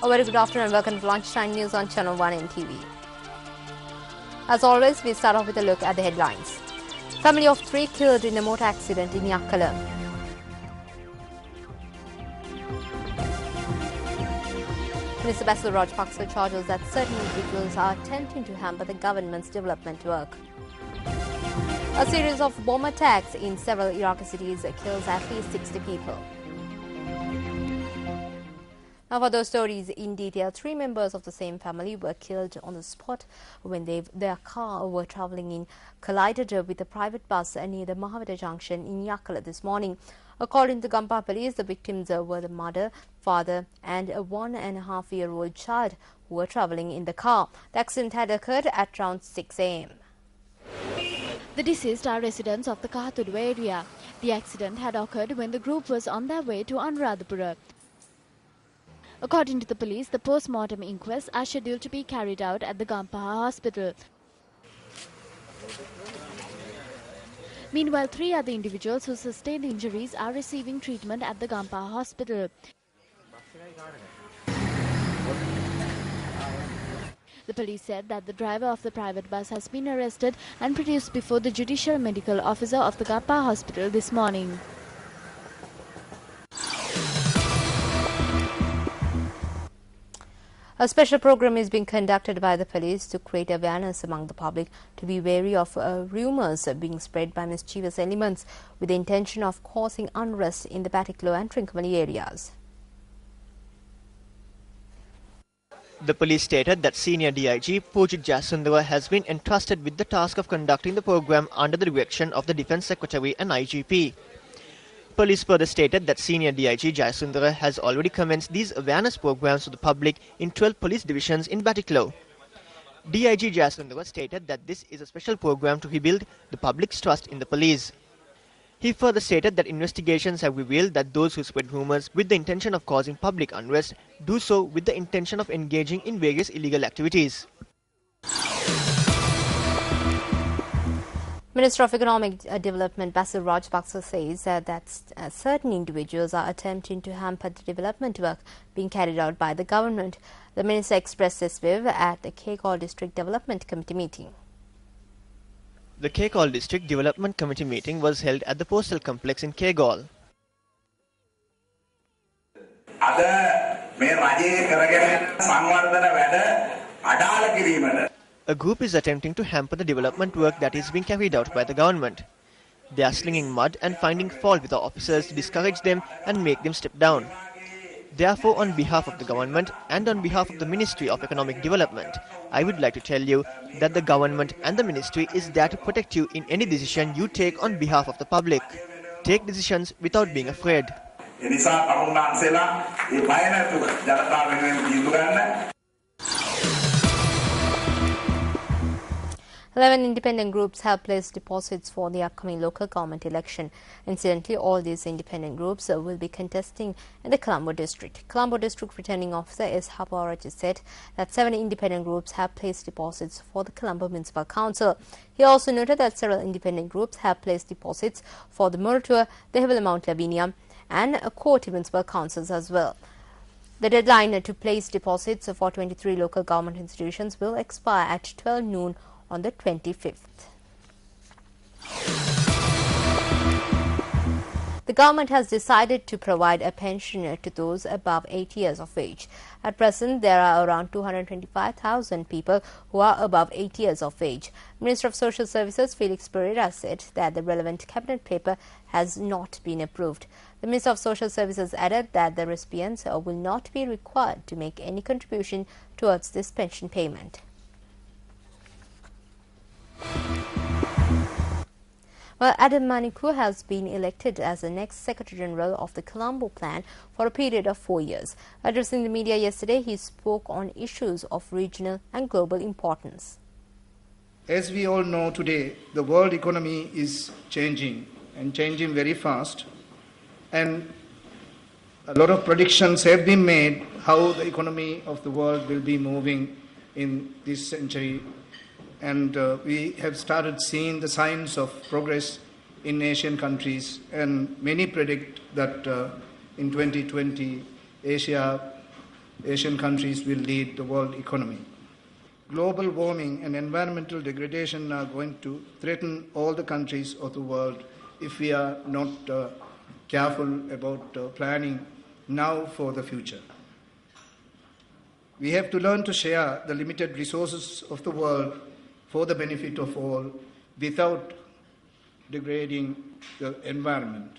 A very good afternoon and welcome to Lunchtime News on Channel 1 NTV. As always, we start off with a look at the headlines. Family of 3 killed in a motor accident in Yakkala. Minister Basil Rajapaksa charges that certain individuals are attempting to hamper the government's development work. A series of bomb attacks in several Iraqi cities kills at least 60 people. Now for those stories in detail, 3 members of the same family were killed on the spot when their car were travelling in collided with a private bus near the Mahavita Junction in Yakkala this morning. According to Gampaha police, the victims were the mother, father and a 1.5-year-old child who were travelling in the car. The accident had occurred at around 6 a.m. The deceased are residents of the Kahatudwa area. The accident had occurred when the group was on their way to Anuradhapura. According to the police, the post-mortem inquests are scheduled to be carried out at the Gampaha hospital. Meanwhile, 3 other individuals who sustained injuries are receiving treatment at the Gampaha hospital. The police said that the driver of the private bus has been arrested and produced before the judicial medical officer of the Gampaha hospital this morning. A special program is being conducted by the police to create awareness among the public to be wary of rumours being spread by mischievous elements with the intention of causing unrest in the Batticaloa and Trincomalee areas. The police stated that Senior DIG Pujit Jayasundara has been entrusted with the task of conducting the program under the direction of the Defence Secretary and IGP. Police further stated that Senior DIG Jayasundara has already commenced these awareness programs to the public in 12 police divisions in Batticaloa. DIG Jayasundara stated that this is a special program to rebuild the public's trust in the police. He further stated that investigations have revealed that those who spread rumours with the intention of causing public unrest do so with the intention of engaging in various illegal activities. Minister of Economic Development Basil Rajapaksa says that certain individuals are attempting to hamper the development work being carried out by the government. The minister expressed this view at the Kegol District Development Committee meeting. The Kegol District Development Committee meeting was held at the Postal Complex in Kegol. A group is attempting to hamper the development work that is being carried out by the government. They are slinging mud and finding fault with the officers to discourage them and make them step down. Therefore, on behalf of the government and on behalf of the Ministry of Economic Development, I would like to tell you that the government and the ministry is there to protect you in any decision you take on behalf of the public. Take decisions without being afraid. 11 independent groups have placed deposits for the upcoming local government election. Incidentally, all these independent groups will be contesting in the Colombo district. Colombo district returning officer S. Haparaj said that 7 independent groups have placed deposits for the Colombo Municipal Council. He also noted that several independent groups have placed deposits for the Muratua, the Heavily Mount Lavinia and Koti Municipal Councils as well. The deadline to place deposits for 23 local government institutions will expire at 12 noon on the 25th. The government has decided to provide a pension to those above 80 years of age. At present, there are around 225,000 people who are above 80 years of age. Minister of Social Services Felix Pereira said that the relevant cabinet paper has not been approved. The Minister of Social Services added that the recipients will not be required to make any contribution towards this pension payment. Well, Adam Maniku has been elected as the next Secretary General of the Colombo Plan for a period of 4 years. Addressing the media yesterday, he spoke on issues of regional and global importance. As we all know today, the world economy is changing and changing very fast. And a lot of predictions have been made how the economy of the world will be moving in this century. And we have started seeing the signs of progress in Asian countries, and many predict that in 2020 Asia Asian countries will lead the world economy. Global warming and environmental degradation are going to threaten all the countries of the world if we are not careful about planning now for the future. We have to learn to share the limited resources of the world for the benefit of all without degrading the environment.